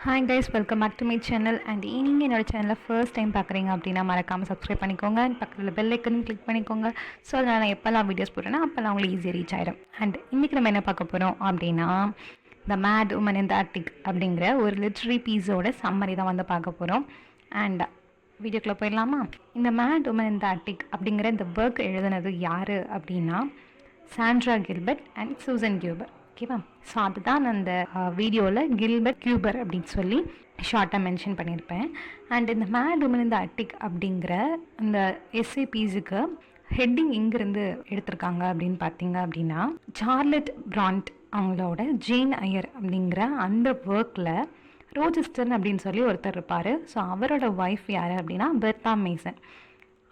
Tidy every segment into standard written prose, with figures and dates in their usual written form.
Hi guys, welcome back to my channel. And நீங்கள் என்னோட சேனலில் ஃபர்ஸ்ட் டைம் பார்க்குறீங்க அப்படின்னா மறக்காமல் சப்ஸ்கிரைப் பண்ணிக்கோங்க. அண்ட் பக்கத்தில் பெல் ஐக்கனும் கிளிக் பண்ணிக்கோங்க. ஸோ அதனால் நான் எப்போல்லாம் வீடியோஸ் போட்டேன்னா அப்போல்லாம் உங்களுக்கு ஈஸியாக ரீச் ஆயிடும். அண்ட் இன்றைக்கி நம்ம என்ன பார்க்க போகிறோம் அப்படின்னா த மேட் உமன் இன் த ஆர்டிக் அப்படிங்கிற ஒரு லிட்ரரி பீஸோட சம்மரி தான் வந்து பார்க்க போகிறோம். அண்ட் வீடியோக்குள்ளே போயிடலாமா? இந்த மேட் உமன் இன் த ஆர்டிக் அப்படிங்கிற இந்த ஒர்க் எழுதுனது யார் அப்படின்னா சாண்ட்ரா கில்பர்ட் அண்ட் சூசன் கியூபர். ஓகேவா? ஸோ அதுதான் அந்த வீடியோவில் கில்பர்ட் கியூபர் அப்படின்னு சொல்லி ஷார்ட்டாக மென்ஷன் பண்ணியிருப்பேன். அண்ட் இந்த மேட் உமன் இந்த அட்டிக் அப்படிங்கிற அந்த எஸ்ஏபீஸுக்கு ஹெட்டிங் எங்கேருந்து எடுத்திருக்காங்க அப்படின்னு பார்த்தீங்க அப்படின்னா சார்லட் பிராண்ட் அவங்களோட ஜேன் ஐயர் அப்படிங்கிற அந்த ஒர்க்கில் ரோஜெஸ்டர் அப்படின்னு சொல்லி ஒருத்தர் இருப்பார். ஸோ அவரோட ஒய்ஃப் யார் அப்படின்னா பெர்த்தா மேசன்.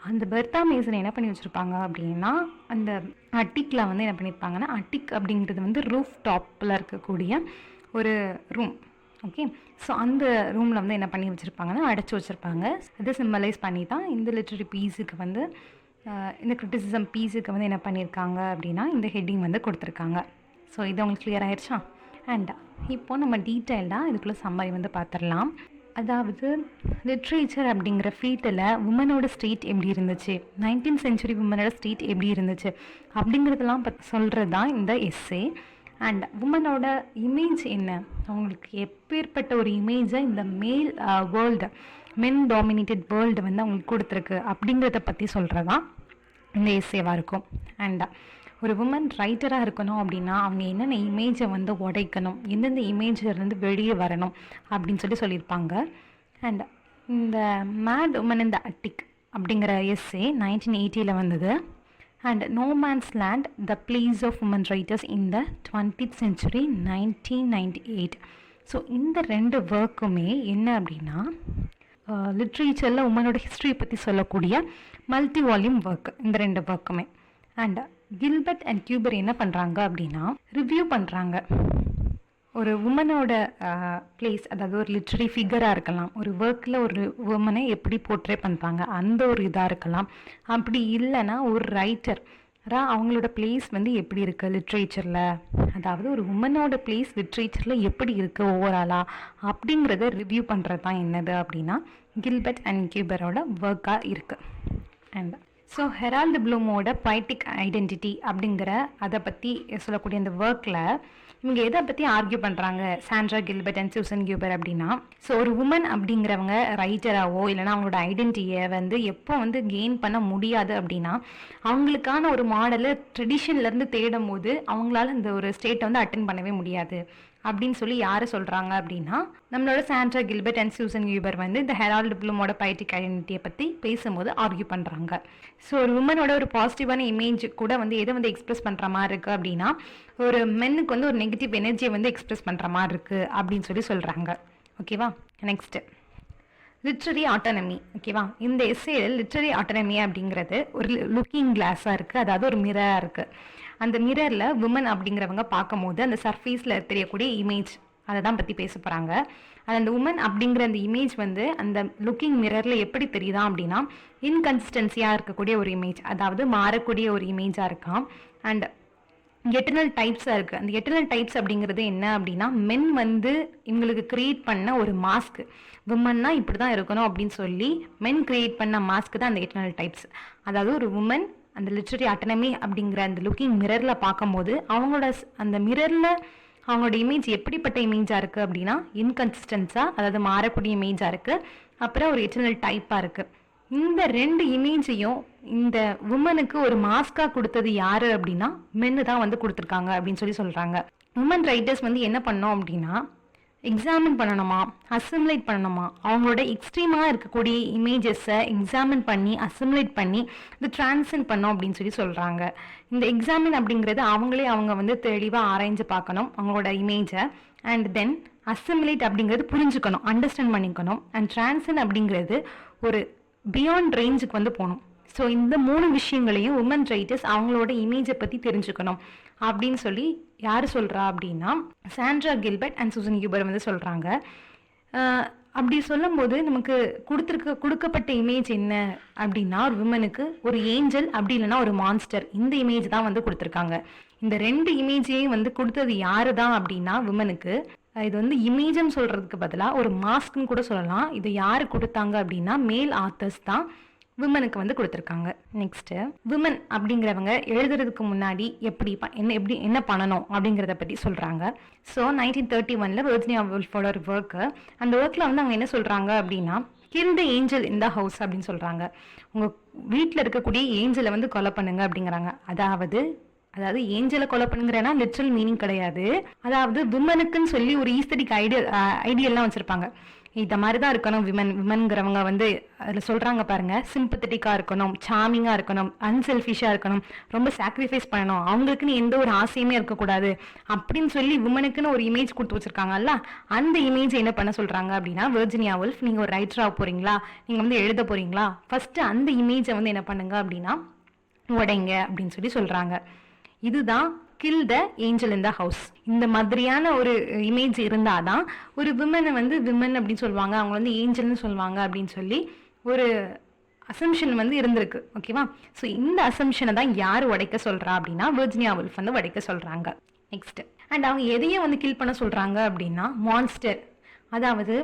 அந்த பெர்த்தா மேசன் என்ன பண்ணி வச்சுருப்பாங்க அப்படின்னா அந்த அட்டிக்கில் வந்து என்ன பண்ணியிருப்பாங்கன்னா அட்டிக் அப்படிங்கிறது வந்து ரூஃப் டாப்பில் இருக்கக்கூடிய ஒரு ரூம். ஓகே, ஸோ அந்த ரூமில் வந்து என்ன பண்ணி வச்சுருப்பாங்கன்னா அடைச்சி வச்சுருப்பாங்க. அதை சிம்பலைஸ் பண்ணி தான் இந்த லிட்ரரி பீஸுக்கு வந்து இந்த கிரிட்டிசிசம் பீஸுக்கு வந்து என்ன பண்ணியிருக்காங்க அப்படின்னா இந்த ஹெட்டிங் வந்து கொடுத்துருக்காங்க. ஸோ இது உங்களுக்கு கிளியர் ஆயிடுச்சா? அண்ட் இப்போது நம்ம டீட்டெயில்டாக இதுக்குள்ளே சம்மரி வந்து பார்த்துடலாம். அதாவது லிட்ரேச்சர் அப்படிங்கிற ஃபீல்டில் உமனோட ஸ்டேட் எப்படி இருந்துச்சு, 19th century உமனோட ஸ்டேட் எப்படி இருந்துச்சு அப்படிங்கிறதெல்லாம் சொல்கிறது தான் இந்த எஸ்ஸே. அண்ட் உமனோட இமேஜ் என்ன, அவங்களுக்கு எப்பேற்பட்ட ஒரு இமேஜை இந்த மேல் வேர்ல்டு, மென் டாமினேட்டட் வேர்ல்டு வந்து அவங்களுக்கு கொடுத்துருக்கு அப்படிங்கிறத பற்றி சொல்கிறதான் இந்த எஸ்ஸேவாக இருக்கும். அண்ட் ஒரு உமன் ரைட்டராக இருக்கணும் அப்படின்னா அவங்க என்னென்ன இமேஜை வந்து உடைக்கணும், எந்தெந்த இமேஜிலேருந்து வெளியே வரணும் அப்படின்னு சொல்லியிருப்பாங்க. அண்ட் இந்த மேட் உமன் இன் த அட்டிக் அப்படிங்கிற எஸ்ஸே 1980 வந்தது. And no man's land the place of women writers in the 20th century 1998. So இந்த ரெண்டு ஒர்க்குமே என்ன அப்படின்னா லிட்ரேச்சரில் உமனோட ஹிஸ்ட்ரியை பற்றி சொல்லக்கூடிய மல்டி வால்யூம் ஒர்க் இந்த ரெண்டு ஒர்க்குமே. அண்ட் கில்பர்ட் அண்ட் கியூபர் என்ன பண்ணுறாங்க அப்படின்னா ரிவ்யூ பண்ணுறாங்க ஒரு உமனோட பிளேஸ், அதாவது ஒரு லிட்ரரி ஃபிகராக இருக்கலாம், ஒரு ஒர்க்கில் ஒரு உமனை எப்படி போர்ட்ரே பண்ணுறாங்க அந்த ஒரு இதாக இருக்கலாம். அப்படி இல்லைன்னா ஒரு ரைட்டர் அவங்களோட பிளேஸ் வந்து எப்படி இருக்குது லிட்ரேச்சரில், அதாவது ஒரு உமனோட பிளேஸ் லிட்ரேச்சரில் எப்படி இருக்குது ஓவராலாக அப்படிங்கிறத ரிவ்யூ பண்ணுறது தான் என்னது அப்படின்னா கில்பர்ட் அண்ட் கியூபரோட ஒர்க்காக இருக்குது. அண்ட் ஸோ ஹெரால்டு ப்ளூமோட பொய்டிக் ஐடென்டிட்டி அப்படிங்கிற அதை பற்றி சொல்லக்கூடிய அந்த ஒர்க்கில் இவங்க எதை பற்றி ஆர்கியூ பண்ணுறாங்க சாண்ட்ரா கில்பர்ட் அண்ட் சூசன் கியூபர் அப்படின்னா, ஸோ ஒரு உமன் அப்படிங்கிறவங்க ரைட்டராகவோ இல்லைனா அவங்களோட ஐடென்டிட்டியை வந்து எப்போ வந்து கெயின் பண்ண முடியாது அப்படின்னா அவங்களுக்கான ஒரு மாடலை ட்ரெடிஷன்லேருந்து தேடும் போது அவங்களால இந்த ஒரு ஸ்டேட்டை வந்து அட்டென்ட் பண்ணவே முடியாது அப்படின்னு சொல்லி யார் சொல்கிறாங்க அப்படின்னா நம்மளோட சாண்ட்ரா கில்பர்ட் அண்ட் சூசன் கியூபர் வந்து இந்த ஹெரால்டு ப்ளூமோட பொய்டிக் ஐடென்டிட்டியை பற்றி பேசும்போது ஆர்கியூ பண்ணுறாங்க. ஸோ ஒரு உமனோட ஒரு பாசிட்டிவான இமேஜ் கூட வந்து எதை வந்து எக்ஸ்பிரஸ் பண்ணுற மாதிரி இருக்குது அப்படின்னா ஒரு மென்னுக்கு வந்து ஒரு நெகட்டிவ் எனர்ஜியை வந்து எக்ஸ்பிரஸ் பண்ணுற மாதிரி இருக்குது அப்படின்னு சொல்கிறாங்க. ஓகேவா? Next literary autonomy. ஓகேவா? இந்த எஸ்ஸேயில் லிட்ரரி ஆட்டோனமி அப்படிங்கிறது ஒரு லுக்கிங் கிளாஸாக இருக்குது, அதாவது ஒரு மிரராக இருக்குது. அந்த மிரரில் உமன் அப்படிங்கிறவங்க பார்க்கும்போது அந்த சர்ஃபேஸில் தெரியக்கூடிய இமேஜ் அதை தான் பற்றி பேச போகிறாங்க. அந்த உமன் அப்படிங்கிற அந்த இமேஜ் வந்து அந்த லுக்கிங் மிரரில் எப்படி தெரியுதா அப்படின்னா இன்கன்சிஸ்டன்சியாக இருக்கக்கூடிய ஒரு இமேஜ், அதாவது மாறக்கூடிய ஒரு இமேஜாக இருக்கான். அண்ட் எட்டர்னல் டைப்ஸாக இருக்குது. அந்த எட்டர்னல் டைப்ஸ் அப்படிங்கிறது என்ன அப்படின்னா மென் வந்து இவங்களுக்கு க்ரியேட் பண்ண ஒரு மாஸ்க், உமன்னா இப்படி தான் இருக்கணும் அப்படின்னு சொல்லி மென் க்ரியேட் பண்ண மாஸ்க் தான் அந்த எட்டர்னல் டைப்ஸ். அதாவது ஒரு உமன் அந்த லிட்ரரி ஆட்டோனமி அப்படிங்கிற அந்த லுக்கிங் மிரரில் பார்க்கும்போது அவங்களோட அந்த மிரரில் அவங்களோட இமேஜ் எப்படிப்பட்ட இமேஜாக இருக்குது அப்படின்னா இன்கன்சிஸ்டன்ஸாக, அதாவது மாறக்கூடிய இமேஜாக இருக்குது, அப்புறம் ஒரு எட்டர்னல் டைப்பாக இருக்குது. இந்த ரெண்டு இமேஜையும் இந்த உமனுக்கு ஒரு மாஸ்காக கொடுத்தது யார் அப்படின்னா மென்னு தான் வந்து கொடுத்துருக்காங்க அப்படின்னு சொல்கிறாங்க. உமன் ரைட்டர்ஸ் வந்து என்ன பண்ணோம் அப்படின்னா எக்ஸாமின் பண்ணணுமா, அசிமுலேட் பண்ணணுமா, அவங்களோட எக்ஸ்ட்ரீமாக இருக்கக்கூடிய இமேஜஸை எக்ஸாமின் பண்ணி அசிமுலேட் பண்ணி இது டிரான்சென்ட் பண்ணோம் அப்படின்னு சொல்கிறாங்க. இந்த எக்ஸாமின் அப்படிங்கிறது அவங்க வந்து தெளிவாக ஆராய்ஞ்சு பார்க்கணும் அவங்களோட இமேஜை. அண்ட் தென் அசிமுலேட் அப்படிங்கிறது புரிஞ்சுக்கணும், அண்டர்ஸ்டாண்ட் பண்ணிக்கணும். அண்ட் டிரான்சென்ட் அப்படிங்கிறது ஒரு பியாண்ட் ரேஞ்சுக்கு வந்து போகணும். ஸோ இந்த 3 விஷயங்களையும் உமன் ரைட்டர்ஸ் அவங்களோட இமேஜை பற்றி தெரிஞ்சுக்கணும் அப்படின்னு சொல்லி யார் சொல்கிறா அப்படின்னா சாண்ட்ரா கில்பர்ட் அண்ட் சூசன் கியூபர் வந்து சொல்கிறாங்க. அப்படி சொல்லும்போது நமக்கு கொடுக்கப்பட்ட இமேஜ் என்ன அப்படின்னா ஒரு உமனுக்கு ஒரு ஏஞ்சல் அப்படி இல்லைன்னா ஒரு மான்ஸ்டர், இந்த இமேஜ் தான் வந்து கொடுத்துருக்காங்க. இந்த ரெண்டு இமேஜையும் வந்து கொடுத்தது யாரு தான் அப்படின்னா உமனுக்கு இது வந்து இமேஜ்னு சொல்கிறதுக்கு பதிலாக ஒரு மாஸ்க்னு கூட சொல்லலாம். இது யார் கொடுத்தாங்க அப்படின்னா மேல் ஆத்தர்ஸ் தான் விமனுக்கு வந்து கொடுத்துருக்காங்க. நெக்ஸ்ட்டு விமன் அப்படிங்கிறவங்க எழுதுறதுக்கு முன்னாடி என்ன பண்ணணும் அப்படிங்கிறத பற்றி சொல்கிறாங்க. ஸோ 1931 வெர்ஜினியா வுல்ஃபோட ஒரு ஒர்க்கு, அந்த ஒர்க்கில் வந்து அவங்க என்ன சொல்கிறாங்க அப்படின்னா kill the angel in the house அப்படின்னு சொல்கிறாங்க. உங்கள் வீட்டில் இருக்கக்கூடிய ஏஞ்சலை வந்து கொலை பண்ணுங்க அப்படிங்கிறாங்க. அதாவது ஏஞ்சலை கொலை பண்ணுங்கிறனா லிட்ரல் மீனிங் கிடையாது. அதாவது விமனுக்குன்னு சொல்லி ஒரு ஈஸ்தட்டிக் ஐடியெல்லாம் வச்சுருப்பாங்க. இந்த மாதிரி தான் இருக்கணும் விமன்கிறவங்க வந்து அதில் சொல்கிறாங்க பாருங்க, சிம்பத்தட்டிக்காக இருக்கணும், சாமிங்காக இருக்கணும், அன்செல்ஃபிஷாக இருக்கணும், ரொம்ப சாக்ரிஃபைஸ் பண்ணணும், அவங்களுக்குன்னு எந்த ஒரு ஆசையுமே இருக்கக்கூடாது அப்படின்னு சொல்லி விமனுக்குன்னு ஒரு இமேஜ் கொடுத்து வச்சுருக்காங்கல்ல. அந்த இமேஜ் என்ன பண்ண சொல்கிறாங்க அப்படின்னா, வெர்ஜினியா வுல்ஃப் நீங்கள் ஒரு ரைட்டராக போகிறீங்களா, நீங்கள் வந்து எழுத போகிறீங்களா, ஃபஸ்ட்டு அந்த இமேஜை வந்து என்ன பண்ணுங்க அப்படின்னா உடைங்க அப்படின்னு சொல்லி சொல்கிறாங்க. இதுதான் kill the angel in the house. இந்த மாதிரியான ஒரு இமேஜ் இருந்தால் தான் ஒரு விமனை வந்து விமன் அப்படின்னு சொல்லுவாங்க, அவங்க வந்து ஏஞ்சல்னு சொல்லுவாங்க அப்படின்னு சொல்லி ஒரு அசம்ஷன் வந்து இருந்திருக்கு. ஓகேவா? ஸோ இந்த அசம்ஷனை தான் யார் உடைக்க சொல்கிறா அப்படின்னா வெர்ஜினியா வுல்ஃப் வந்து உடைக்க சொல்கிறாங்க. நெக்ஸ்ட் அண்ட் அவங்க எதையும் வந்து கில் பண்ண சொல்கிறாங்க அப்படின்னா மான்ஸ்டர், அதாவது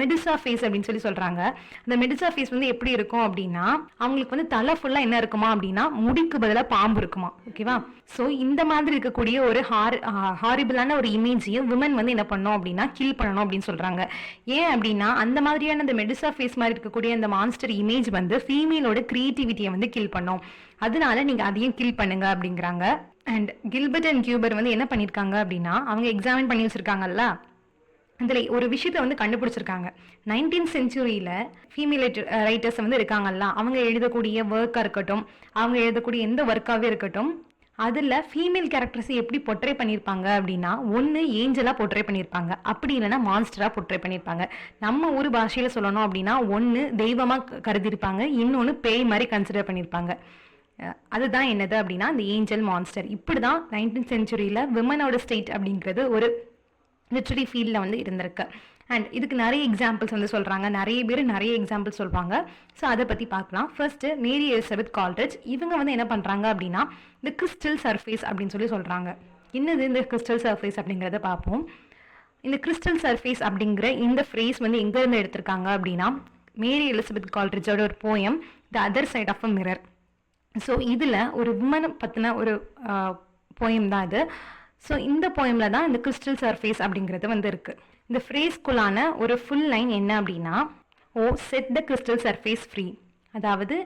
மெடிசா ஃபேஸ் அப்படின்னு சொல்லி சொல்கிறாங்க. அந்த மெடிசா ஃபேஸ் வந்து எப்படி இருக்கும் அப்படின்னா அவங்களுக்கு வந்து தலை ஃபுல்லாக என்ன இருக்குமா அப்படின்னா முடிக்கு பதிலாக பாம்பு இருக்குமா. ஓகேவா? ஸோ இந்த மாதிரி இருக்கக்கூடிய ஒரு ஹாரிபிளான ஒரு இமேஜையும் விமன் வந்து என்ன பண்ணணும் அப்படின்னா கில் பண்ணணும் அப்படின்னு சொல்கிறாங்க. ஏன் அப்படின்னா அந்த மாதிரியான அந்த மெடிசா ஃபேஸ் மாதிரி இருக்கக்கூடிய அந்த மான்ஸ்டர் இமேஜ் வந்து ஃபீமேலோட கிரியேட்டிவிட்டியை வந்து கில் பண்ணும், அதனால நீங்கள் அதையும் கில் பண்ணுங்க அப்படிங்கிறாங்க. அண்ட் கில்பர்ட் அண்ட் கியூபர் வந்து என்ன பண்ணியிருக்காங்க அப்படின்னா அவங்க எக்ஸாமின் பண்ணி வச்சுருக்காங்கல்ல, அதில் ஒரு விஷயத்தை வந்து கண்டுபிடிச்சிருக்காங்க. 19th செஞ்சுரியில் ஃபீமேல் ரைட்டர்ஸ் வந்து இருக்காங்கல்ல, அவங்க எழுதக்கூடிய ஒர்க்காக இருக்கட்டும், அவங்க எழுதக்கூடிய எந்த ஒர்க்காகவே இருக்கட்டும், அதில் ஃபீமேல் கேரக்டர்ஸை எப்படி பொட்ரே பண்ணியிருப்பாங்க அப்படின்னா ஒன்று ஏஞ்சலாக பொட்ரே பண்ணியிருப்பாங்க, அப்படி இல்லைன்னா மான்ஸ்டராக பொட்ரே பண்ணியிருப்பாங்க. நம்ம ஊர் பாஷையில் சொல்லணும் அப்படின்னா ஒன்று தெய்வமாக கருதியிருப்பாங்க, இன்னொன்று பேய் மாதிரி கன்சிடர் பண்ணியிருப்பாங்க. அதுதான் என்னது அப்படின்னா இந்த ஏஞ்சல் மான்ஸ்டர். இப்படி தான் 19th செஞ்சுரியில் விமனோட ஸ்டேட் அப்படிங்கிறது ஒரு லிட்ரரி ஃபீல்டில் வந்து இருந்திருக்கு. அண்ட் இதுக்கு நிறைய எக்ஸாம்பிள்ஸ் வந்து சொல்கிறாங்க, நிறைய பேர் நிறைய எக்ஸாம்பிள்ஸ் சொல்லுவாங்க. ஸோ அதை பற்றி பார்க்கலாம். ஃபர்ஸ்ட்டு மேரி எலிசபெத் கால்ட்ரிட்ஜ், இவங்க வந்து என்ன பண்ணுறாங்க அப்படின்னா இந்த கிறிஸ்டல் சர்ஃபேஸ் அப்படின்னு சொல்லி சொல்கிறாங்க. என்னது இந்த கிறிஸ்டல் சர்ஃபேஸ் அப்படிங்கிறத பார்ப்போம். இந்த கிறிஸ்டல் சர்ஃபேஸ் அப்படிங்கிற இந்த ஃப்ரேஸ் வந்து எங்கேருந்து எடுத்திருக்காங்க அப்படின்னா மேரி எலிசபெத் கால்ட்ரிட்ஜோட ஒரு poem the other side of a mirror. So இதில் ஒரு விமனை பற்றின ஒரு போயம் தான் இது. ஸோ இந்த போயமில் தான் இந்த கிறிஸ்டல் சர்ஃபேஸ் அப்படிங்கிறது வந்து இருக்குது. இந்த ஃப்ரேஸ்குள்ளான ஒரு ஃபுல் லைன் என்ன அப்படின்னா செட் த கிறிஸ்டல் சர்ஃபேஸ் ஃப்ரீ, அதாவது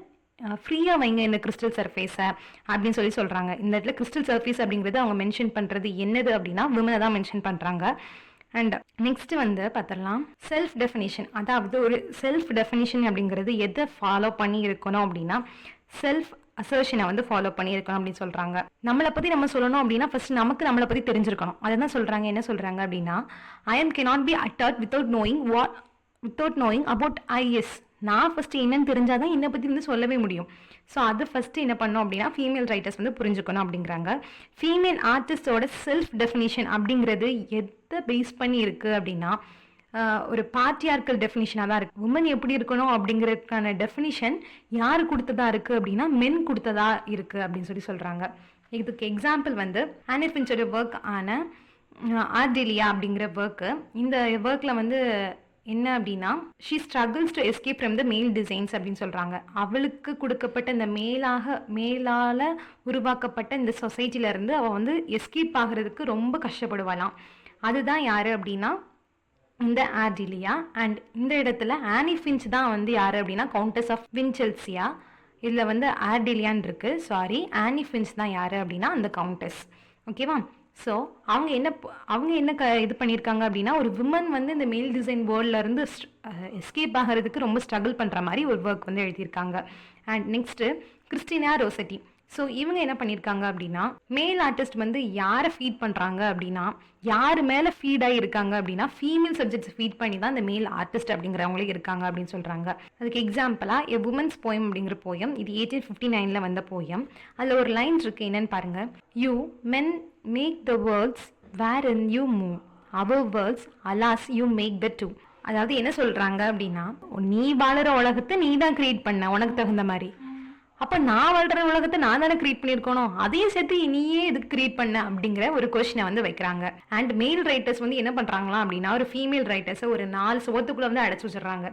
ஃப்ரீயாக வைங்க இந்த கிறிஸ்டல் சர்ஃபேஸை அப்படின்னு சொல்லி சொல்கிறாங்க. இந்த இடத்துல கிறிஸ்டல் சர்ஃபேஸ் அப்படிங்கிறது அவங்க மென்ஷன் பண்ணுறது என்னது அப்படின்னா விமனை தான் மென்ஷன் பண்ணுறாங்க. அண்ட் நெக்ஸ்ட் வந்து பார்த்துடலாம் செல்ஃப் டெஃபினிஷன். அதாவது ஒரு செல்ஃப் டெஃபினிஷன் அப்படிங்கிறது எதை ஃபாலோ பண்ணி இருக்கணும் அப்படின்னா செல்ஃப் அசர்ஷனை வந்து ஃபாலோ பண்ணியிருக்கணும் அப்படின்னு சொல்கிறாங்க. நம்மளை பற்றி நம்ம சொல்லணும் அப்படின்னா ஃபர்ஸ்ட் நமக்கு நம்மளை பற்றி தெரிஞ்சிருக்கணும். அதை தான் சொல்கிறாங்க. என்ன சொல்கிறாங்க அப்படின்னா I am cannot be uttered without knowing about I is. நான் ஃபஸ்ட்டு என்னன்னு தெரிஞ்சால் தான் என்னை பற்றி வந்து சொல்லவே முடியும். ஸோ அது ஃபஸ்ட்டு என்ன பண்ணோம் அப்படின்னா ஃபீமேல் ரைட்டர்ஸ் வந்து புரிஞ்சுக்கணும் அப்படிங்கிறாங்க. ஃபீமேல் ஆர்டிஸ்டோட செல்ஃப் டெஃபினிஷன் அப்படிங்கிறது எதை பேஸ் பண்ணி இருக்குது அப்படின்னா ஒரு பாட்ரியார்க்கல் டெஃபினிஷனாக தான் இருக்குது. உமன் எப்படி இருக்கணும் அப்படிங்கிறதுக்கான டெஃபினிஷன் யார் கொடுத்ததா இருக்குது அப்படின்னா மென் கொடுத்ததா இருக்குது அப்படின்னு சொல்லி சொல்கிறாங்க. இதுக்கு எக்ஸாம்பிள் வந்து ஆனி ஃபின்ச்சோட ஒர்க் ஆன ஆர்டெலியா அப்படிங்கிற ஒர்க்கு. இந்த ஒர்க்கில் வந்து என்ன அப்படின்னா she struggles to escape from the மேல் டிசைன்ஸ் அப்படின்னு சொல்கிறாங்க. அவளுக்கு கொடுக்கப்பட்ட இந்த மேலால் உருவாக்கப்பட்ட இந்த சொசைட்டிலேருந்து அவள் வந்து எஸ்கேப் ஆகிறதுக்கு ரொம்ப கஷ்டப்படுவாளாம். அதுதான் யார் அப்படின்னா இந்த ஆர்டெலியா. அண்ட் இந்த இடத்துல ஆனி ஃபின்ச் தான் வந்து யார் அப்படின்னா கவுண்டஸ் ஆஃப் வின்செல்சியா. இதில் வந்து ஆர்டெலியான் இருக்குது, சாரி, ஆனி ஃபின்ச் தான் யார் அப்படின்னா அந்த கவுண்டஸ். ஓகேவா? ஸோ அவங்க என்ன இது பண்ணியிருக்காங்க அப்படின்னா ஒரு விமன் வந்து இந்த மேல் டிசைன் வேர்ல்ட்லேருந்து எஸ்கேப் ஆகிறதுக்கு ரொம்ப ஸ்ட்ரகிள் பண்ணுற மாதிரி ஒரு ஒர்க் வந்து எழுதியிருக்காங்க. And next Christina Rossetti. So இவங்க என்ன பண்ணியிருக்காங்க அப்படின்னா மேல் ஆர்டிஸ்ட் வந்து யாரை ஃபீட் பண்ணுறாங்க அப்படின்னா யார் மேலே ஃபீடாகி இருக்காங்க அப்படின்னா ஃபீமேல் சப்ஜெக்ட்ஸ் ஃபீட் பண்ணி தான் இந்த மேல் ஆர்டிஸ்ட் அப்படிங்கிறவங்களே இருக்காங்க அப்படின்னு சொல்கிறாங்க. அதுக்கு எக்ஸாம்பிளாக எ உமன்ஸ் போயம் அப்படிங்கிற போயம், இது 1859 வந்த போயம். அதில் ஒரு லைன் இருக்குது, என்னன்னு பாருங்கள். You men make the worlds wherein you move, our worlds alas you make the too. அதாவது என்ன சொல்கிறாங்க அப்படின்னா நீ வாழற உலகத்தை நீ தான் கிரியேட் பண்ண உனக்கு தகுந்த மாதிரி, அப்போ நான் வாழ்கிற உலகத்தை நான் தானே கிரியேட் பண்ணியிருக்கணும், அதையும் சேர்த்து நீயே இதுக்கு கிரியேட் பண்ண அப்படிங்கிற ஒரு கொஸ்டினை வந்து வைக்கிறாங்க. அண்ட் மேல் ரைட்டர்ஸ் வந்து என்ன பண்ணுறாங்களா அப்படின்னா ஒரு ஃபீமேல் ரைட்டர்ஸை ஒரு 4 சுவத்துக்குள்ளே வந்து அடைச்சி வச்சிடுறாங்க.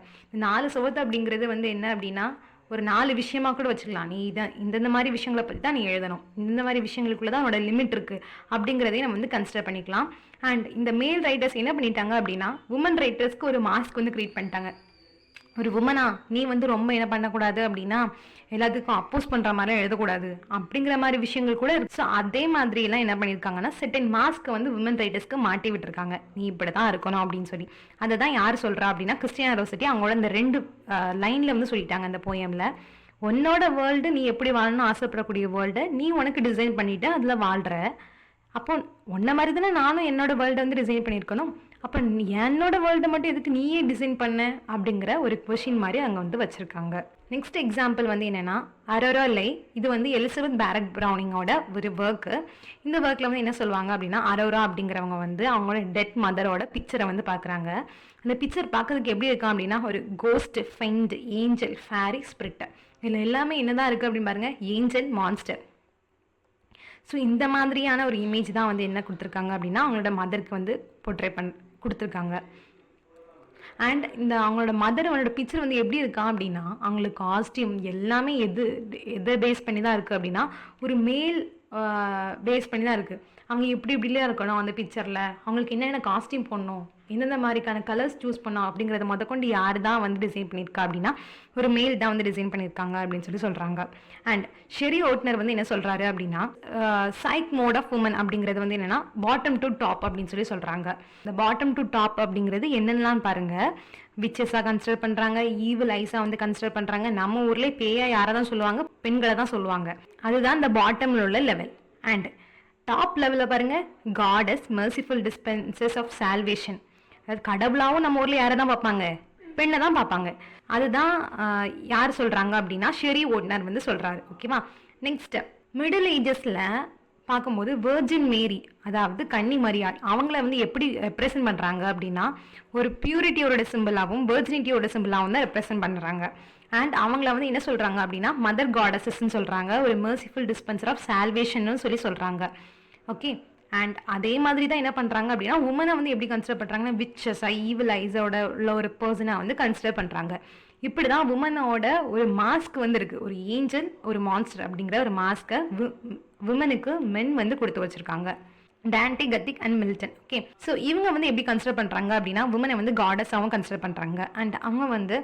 4 சுவத்து அப்படிங்கிறது வந்து என்ன அப்படின்னா ஒரு 4 விஷயமா கூட வச்சுக்கலாம். நீ இதை இந்த மாதிரி விஷயங்களை பற்றி தான் நீ எழுதணும், இந்த மாதிரி விஷயங்களுக்குள்ள தான் அவனோட லிமிட் இருக்குது அப்படிங்கிறதையும் நம்ம வந்து கன்சிடர் பண்ணிக்கலாம். அண்ட் இந்த மேல் ரைட்டர்ஸ் என்ன பண்ணிட்டாங்க அப்படின்னா உமன் ரைட்டர்ஸ்க்கு ஒரு மாஸ்க் வந்து கிரியேட் பண்ணிட்டாங்க. ஒரு உமனா நீ வந்து ரொம்ப என்ன பண்ணக்கூடாது அப்படின்னா எல்லாத்துக்கும் அப்போஸ் பண்ணுற மாதிரி எழுதக்கூடாது அப்படிங்கிற மாதிரி விஷயங்கள் கூட இருக்கு. ஸோ அதே மாதிரி எல்லாம் என்ன பண்ணியிருக்காங்கன்னா செட்டன் மாஸ்க்கை வந்து உமன் ரைட்டர்ஸ்க்கு மாட்டி விட்டுருக்காங்க, நீ இப்படி தான் இருக்கணும் அப்படின்னு சொல்லி. அதை தான் யார் சொல்கிறா அப்படின்னா கிறிஸ்டியானா ரோசெட்டி அவங்களோட இந்த 2 லைனில் வந்து சொல்லிட்டாங்க அந்த போயமில். உன்னோட வேர்ல்டு நீ எப்படி வாழணும்னு ஆசைப்படக்கூடிய வேர்ல்டை நீ உனக்கு டிசைன் பண்ணிவிட்டு அதில் வாழ்கிற. அப்போ உன்ன மாதிரி தானே நானும் என்னோட வேர்ல்டை வந்து டிசைன் பண்ணியிருக்கணும், அப்போ என்னோட வேர்ல்டை மட்டும் எதுக்கு நீயே டிசைன் பண்ண அப்படிங்கிற ஒரு கொஷின் மாதிரி அங்கே வந்து வச்சுருக்காங்க. நெக்ஸ்ட் எக்ஸாம்பிள் வந்து என்னென்னா அரோரா லை. இது வந்து எலிசபெத் பேரட் ப்ரௌனிங்கோட ஒரு ஒர்க்கு. இந்த ஒர்க்கில் வந்து என்ன சொல்லுவாங்க அப்படின்னா அரோரா அப்படிங்கிறவங்க வந்து அவங்களோட டெட் மதரோட பிக்சரை வந்து பார்க்குறாங்க. அந்த பிக்சர் பார்க்கறதுக்கு எப்படி இருக்கும் அப்படின்னா ஒரு ghost, fiend, angel, fairy, spirit, இதில் எல்லாமே என்னதான் இருக்குது அப்படின்னு பாருங்கள், ஏஞ்சல், மான்ஸ்டர். ஸோ இந்த மாதிரியான ஒரு இமேஜ் தான் வந்து என்ன கொடுத்துருக்காங்க அப்படின்னா அவங்களோட மதருக்கு வந்து போர்ட்ரே கொடுத்துருக்காங்க. அண்ட் இந்த அவங்களோட மதரோட பிக்சர் வந்து எப்படி இருக்கா அப்படின்னா அவங்களுக்கு காஸ்டியூம் எல்லாமே எதை பேஸ் பண்ணி தான் இருக்குது அப்படின்னா ஒரு மேல் பேஸ் பண்ணி தான் இருக்குது. அவங்க இப்படிலாம் இருக்கணும் அந்த பிக்சரில், அவங்களுக்கு என்னென்ன காஸ்டியூம் போடணும், எந்தெந்த மாதிரிக்கான கலர்ஸ் சூஸ் பண்ணோம் அப்படிங்கிறத முதற்கொண்டு யார் தான் வந்து டிசைன் பண்ணியிருக்கா அப்படின்னா ஒரு மேல் தான் வந்து டிசைன் பண்ணியிருக்காங்க அப்படின்னு சொல்லி சொல்கிறாங்க. அண்ட் ஷெரி ஓட்னர் வந்து என்ன சொல்கிறாரு அப்படின்னா சைக் மோட் ஆஃப் உமன் அப்படிங்கிறது வந்து என்னென்னா பாட்டம் டு டாப் அப்படின்னு சொல்லி சொல்கிறாங்க. இந்த பாட்டம் டு டாப் அப்படிங்கிறது என்னென்னலாம் பாருங்கள், விச்சஸாக கன்சிடர் பண்ணுறாங்க, ஈவில் ஐஸாக வந்து கன்சிடர் பண்ணுறாங்க. நம்ம ஊரில் பேயா யாரை தான் சொல்லுவாங்க, பெண்களை தான் சொல்லுவாங்க. அதுதான் இந்த பாட்டமில் உள்ள லெவல். அண்ட் டாப் லெவலில் பாருங்கள் காடஸ் மெர்சிஃபுல் டிஸ்பென்சஸ் ஆஃப் சால்வேஷன். அது கடவுளாகவும் நம்ம ஊரில் யாரை தான் பார்ப்பாங்க, பெண்ணை தான் பார்ப்பாங்க. அதுதான் யார் சொல்கிறாங்க அப்படின்னா ஷெரி ஓட்னர் வந்து சொல்கிறாரு. ஓகேவா. நெக்ஸ்ட் மிடில் ஏஜஸில் பார்க்கும்போது வெர்ஜின் மேரி, அதாவது கன்னி மரியாள், அவங்கள வந்து எப்படி ரெப்ரசன்ட் பண்ணுறாங்க அப்படின்னா ஒரு பியூரிட்டியோட சிம்பிளாகவும் வெர்ஜினிட்டியோட சிம்பிளாகவும் தான் ரெப்ரசன்ட் பண்ணுறாங்க. அண்ட் அவங்கள வந்து என்ன சொல்கிறாங்க அப்படின்னா மதர் காடஸஸ்ன்னு சொல்கிறாங்க, ஒரு மெர்சிஃபுல் டிஸ்பென்சர் ஆஃப் சால்வேஷன்னு சொல்லி சொல்கிறாங்க. ஓகே. அண்ட் அதே மாதிரி தான் என்ன பண்ணுறாங்க அப்படின்னா உமனை வந்து எப்படி கன்சிடர் பண்ணுறாங்கன்னா விச்சஸா, ஈவில் ஐஸோட உள்ள ஒரு பர்சனை வந்து கன்சிடர் பண்ணுறாங்க. இப்படி தான் உமனோட ஒரு மாஸ்க் வந்து இருக்குது, ஒரு ஏஞ்சல், ஒரு மான்ஸ்டர் அப்படிங்கிற ஒரு மாஸ்க்கை உமனுக்கு மென் வந்து கொடுத்து வச்சுருக்காங்க. Dante, Gothic and Milton. Okay. So இவங்க வந்து எப்படி கன்சிடர் பண்ணுறாங்க அப்படின்னா உமனை வந்து காடஸாகவும் கன்சிடர் பண்ணுறாங்க. அண்ட் அவங்க வந்து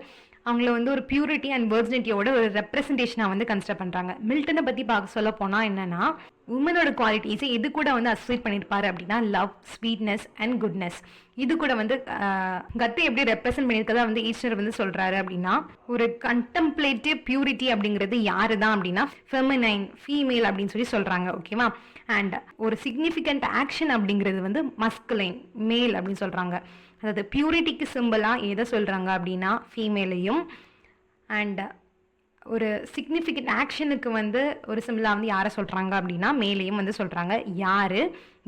அவங்கள வந்து ஒரு பியூரிட்டி அண்ட் வெர்ஜினிட்டியோட ஒரு ரெப்ரசன்டேஷனாக வந்து கன்சிடர் பண்ணுறாங்க. மில்டனை பற்றி பார்க்க சொல்ல போனால் என்னென்னா உமனோட குவாலிட்டிஸை இது கூட வந்து அசோசியேட் பண்ணியிருப்பாரு அப்படின்னா லவ், ஸ்வீட்னஸ் அண்ட் குட்னஸ். இது கூட வந்து கத்தை எப்படி ரெப்ரசென்ட் பண்ணியிருக்கதா வந்து ஈஸ்டர் வந்து சொல்கிறாரு அப்படின்னா ஒரு கண்டெம்ப்ளேட்டிவ் பியூரிட்டி அப்படிங்கிறது யாரு தான் அப்படின்னா ஃபெமினைன், ஃபீமேல் அப்படின்னு சொல்லி சொல்கிறாங்க. ஓகேவா. அண்ட் ஒரு சிக்னிஃபிகண்ட் ஆக்ஷன் அப்படிங்கிறது வந்து மஸ்குலைன், மேல் அப்படின்னு சொல்கிறாங்க. அதாவது பியூரிட்டிக்கு சிம்பிளாக எதை சொல்கிறாங்க அப்படின்னா ஃபீமேலையும், அண்ட் ஒரு சிக்னிஃபிகண்ட் ஆக்ஷனுக்கு வந்து ஒரு சிம்பிளாக வந்து யாரை சொல்கிறாங்க அப்படின்னா மேலையும் வந்து சொல்கிறாங்க. யார்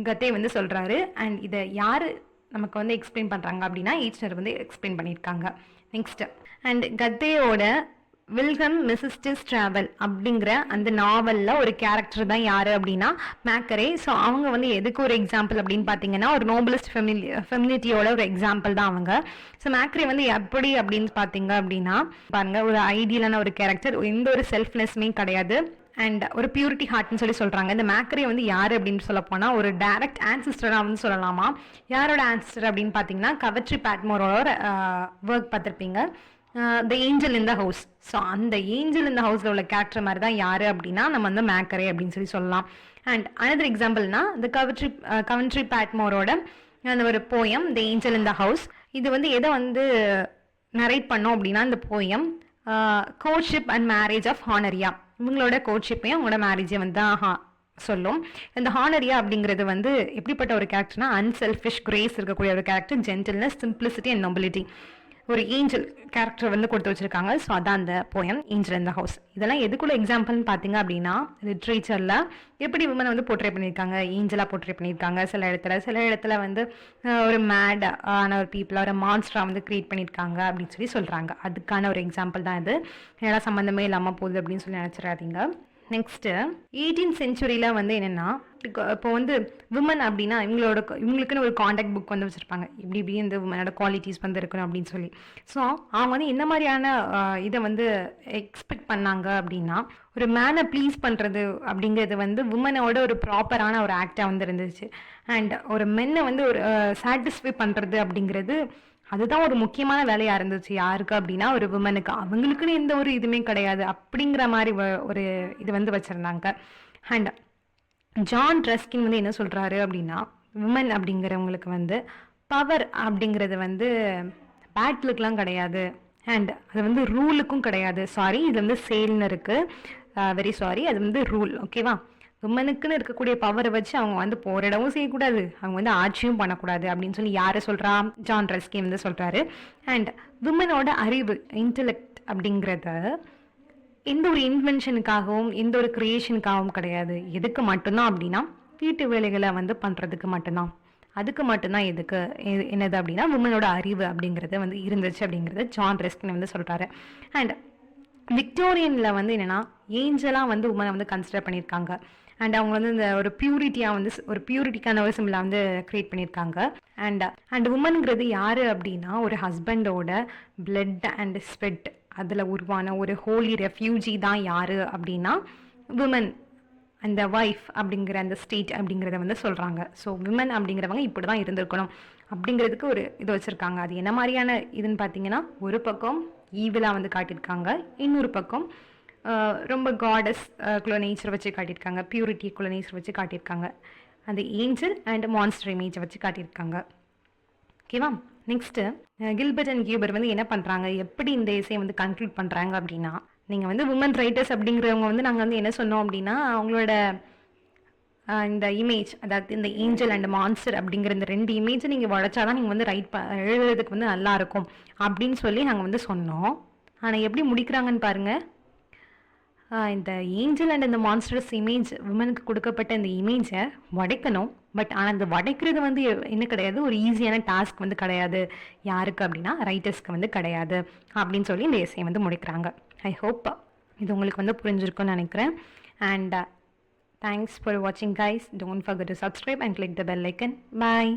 கத்தை வந்து சொல்கிறாரு. அண்ட் இதை யார் நமக்கு வந்து எக்ஸ்பிளைன் பண்ணுறாங்க அப்படின்னா ஈஸ்டர் வந்து எக்ஸ்பிளைன் பண்ணியிருக்காங்க. நெக்ஸ்ட் அண்ட் கத்தையோட வில்கம் மிசிஸ்டிஸ் ட்ராவல் அப்படிங்கிற அந்த நாவலில் ஒரு கேரக்டர் தான் யார் அப்படின்னா மேக்கரே. ஸோ அவங்க வந்து எதுக்கு ஒரு எக்ஸாம்பிள் அப்படின்னு பார்த்தீங்கன்னா ஒரு நோபலிஸ்ட் ஃபெமினிட்டியோட ஒரு எக்ஸாம்பிள் தான் அவங்க. ஸோ மேக்கரே வந்து எப்படி அப்படின்னு பார்த்தீங்க அப்படின்னா பாருங்கள், ஒரு ஐடியலான ஒரு கேரக்டர், எந்த ஒரு செல்ஃப்னஸ்மே கிடையாது, அண்ட் ஒரு பியூரிட்டி ஹார்ட்னு சொல்லி சொல்கிறாங்க. இந்த மேக்கரே வந்து யார் அப்படின்னு சொல்ல போனால் ஒரு டைரக்ட் ஆன்சிஸ்டராக வந்து சொல்லலாமா. யாரோட ஆன்சிஸ்டர் அப்படின்னு பார்த்தீங்கன்னா கவட்ரி பேட்மோரோட ஒர்க் பார்த்துருப்பீங்க, த angel in the house. So அந்த ஏஞ்சல் இன் த ஹவுஸில் உள்ள கேரக்டர் மாதிரி தான் யார் அப்படின்னா நம்ம வந்து மேக்கரே அப்படின்னு சொல்லி சொல்லலாம். அண்ட் அனதர் எக்ஸாம்பிள்னா இந்த கவட்ரி பேட்மோரோட அந்த ஒரு poem the angel in the house. இது வந்து எதை வந்து நரேட் பண்ணோம் அப்படின்னா இந்த poem courtship and marriage of Honoria, இவங்களோட கோட்ஷிப்பையும் அவங்களோட மேரேஜை வந்து தான் சொல்லும். இந்த ஹானரியா அப்படிங்கிறது வந்து எப்படிப்பட்ட ஒரு கேரக்டர்னா அன்செல்ஃபிஷ், கிரேஸ் இருக்கக்கூடிய ஒரு character, gentleness, simplicity and nobility. ஒரு ஏஞ்சல் கேரக்டர் வந்து கொடுத்து வச்சுருக்காங்க. ஸோ அதான் அந்த poem angel in the house. இதெல்லாம் எதுக்குள்ள எக்ஸாம்பிள்னு பார்த்தீங்க அப்படின்னா, லிட்ரேச்சரில் எப்படி விமனை வந்து போர்ட்ரே பண்ணியிருக்காங்க, ஏஞ்சலாக போர்ட்ரே பண்ணியிருக்காங்க. சில இடத்துல வந்து ஒரு மேட் ஆன ஒரு பீப்புளாக ஒரு மான்ஸ்டராக வந்து க்ரியேட் பண்ணியிருக்காங்க அப்படின்னு சொல்லி சொல்கிறாங்க. அதுக்கான ஒரு எக்ஸாம்பிள் தான் இது. ஏன்னா சம்மந்தமே இல்லாமல் போகுது அப்படின்னு சொல்லி நினச்சிடாதீங்க. நெக்ஸ்ட்டு 18th செஞ்சுரியில் வந்து என்னென்னா, இப்போ வந்து விமன் அப்படின்னா இவங்களுக்குன்னு ஒரு காண்டாக்ட் புக் வந்து வச்சுருப்பாங்க. இப்படி இந்த விமனோட குவாலிட்டிஸ் வந்து இருக்கணும் அப்படின்னு சொல்லி. ஸோ அவங்க வந்து என்ன மாதிரியான இதை வந்து எக்ஸ்பெக்ட் பண்ணாங்க அப்படின்னா, ஒரு மேனை ப்ளீஸ் பண்ணுறது அப்படிங்கிறது வந்து விமனோட ஒரு ப்ராப்பரான ஒரு ஆக்டாக வந்து இருந்துச்சு. அண்ட் ஒரு மென்னை வந்து ஒரு சாட்டிஸ்ஃபை பண்ணுறது அப்படிங்கிறது அதுதான் ஒரு முக்கியமான வேலையாக இருந்துச்சு. யாருக்கு அப்படின்னா ஒரு விமனுக்கு. அவங்களுக்குன்னு எந்த ஒரு இதுவுமே கிடையாது அப்படிங்கிற மாதிரி ஒரு இது வந்து வச்சுருந்தாங்க. அண்ட் ஜான் ரஸ்கின் வந்து என்ன சொல்கிறாரு அப்படின்னா, விமன் அப்படிங்கிறவங்களுக்கு வந்து பவர் அப்படிங்கிறது வந்து பேட்டிலுக்கெலாம் கிடையாது. அண்ட் அது வந்து ரூலுக்கும் கிடையாது. சாரி, இது வந்து சேல்னு இருக்குது. வெரி சாரி, அது வந்து ரூல். ஓகேவா? விமனுக்குன்னு இருக்கக்கூடிய பவரை வச்சு அவங்க வந்து போரிடவும் செய்யக்கூடாது, அவங்க வந்து ஆட்சியும் பண்ணக்கூடாது அப்படின்னு சொல்லி யாரை சொல்கிறா? ஜான் ரஸ்கின் வந்து சொல்கிறாரு. அண்ட் விமனோட அறிவு, இன்டெலெக்ட் அப்படிங்கிறத எந்த ஒரு இன்வென்ஷனுக்காகவும் எந்த ஒரு கிரியேஷனுக்காகவும் கிடையாது. எதுக்கு மட்டும்தான் அப்படின்னா வீட்டு வேலைகளை வந்து பண்ணுறதுக்கு மட்டும்தான். அதுக்கு மட்டும்தான் எதுக்கு என்னது அப்படின்னா விமனோட அறிவு அப்படிங்கிறது வந்து இருந்துச்சு அப்படிங்கிறது ஜான் ரஸ்கின் வந்து சொல்கிறாரு. அண்ட் விக்டோரியனில் வந்து என்னென்னா ஏஞ்சலாக வந்து உமனை வந்து கன்சிடர் பண்ணியிருக்காங்க. அண்ட் அவங்க வந்து இந்த ஒரு பியூரிட்டியாக வந்து ஒரு பியூரிட்டிக்கான ஒரு சிம்பிளாக வந்து க்ரியேட் பண்ணியிருக்காங்க. அண்ட் உமனுங்கிறது யார் அப்படின்னா ஒரு ஹஸ்பண்டோட பிளட் அண்ட் ஸ்வெட் அதில் உருவான ஒரு ஹோலி ரெஃப்யூஜி தான் யார் அப்படின்னா விமன், அந்த ஒய்ஃப் அப்படிங்கிற அந்த ஸ்டேட் அப்படிங்கிறத வந்து சொல்கிறாங்க. ஸோ விமன் அப்படிங்கிறவங்க இப்படி தான் இருந்திருக்கணும் அப்படிங்கிறதுக்கு ஒரு இது வச்சுருக்காங்க. அது என்ன மாதிரியான இதுன்னு பார்த்தீங்கன்னா, ஒரு பக்கம் ஈவிலாக வந்து காட்டியிருக்காங்க, இன்னொரு பக்கம் ரொம்ப காடஸ் குள்ள நேச்சர் வச்சு காட்டியிருக்காங்க, பியூரிட்டி குள்ள நேச்சர் வச்சு காட்டியிருக்காங்க, அந்த ஏஞ்சல் அண்ட் மான்ஸ்டர் இமேஜை வச்சு காட்டியிருக்காங்க. ஓகேவா? நெக்ஸ்ட்டு கில்பர்ட் அண்ட் கியூபர் வந்து என்ன பண்ணுறாங்க, எப்படி இந்த இசையை வந்து கன்க்ளூட் பண்ணுறாங்க அப்படின்னா, நீங்கள் வந்து உமன் ரைட்டர்ஸ் அப்படிங்கிறவங்க வந்து நாங்கள் வந்து என்ன சொன்னோம் அப்படின்னா, அவங்களோட இந்த இமேஜ், அதாவது இந்த ஏஞ்சல் அண்ட் மான்ஸ்டர் அப்படிங்கிற இந்த 2 இமேஜை நீங்கள் உழைச்சாதான் நீங்கள் வந்து எழுதுறதுக்கு வந்து நல்லாயிருக்கும் அப்படின்னு சொல்லி நாங்கள் வந்து சொன்னோம். ஆனால் எப்படி முடிக்கிறாங்கன்னு பாருங்கள். இந்த ஏஞ்சல் அண்ட் இந்த மான்ஸ்டர்ஸ் இமேஜ், விமனுக்கு கொடுக்கப்பட்ட இந்த இமேஜை உடைக்கணும். பட் ஆனால் அந்த உடைக்கிறது வந்து என்ன கிடையாது, ஒரு ஈஸியான டாஸ்க் வந்து கிடையாது. யாருக்கு அப்படின்னா ரைட்டர்ஸ்க்கு வந்து கிடையாது அப்படின்னு சொல்லி இந்த எஸ்ஸை வந்து முடிக்கிறாங்க. ஐ ஹோப் இது உங்களுக்கு வந்து புரிஞ்சிருக்கும்னு நினைக்கிறேன். And thanks for watching guys. Don't forget to subscribe and click the bell icon. Bye.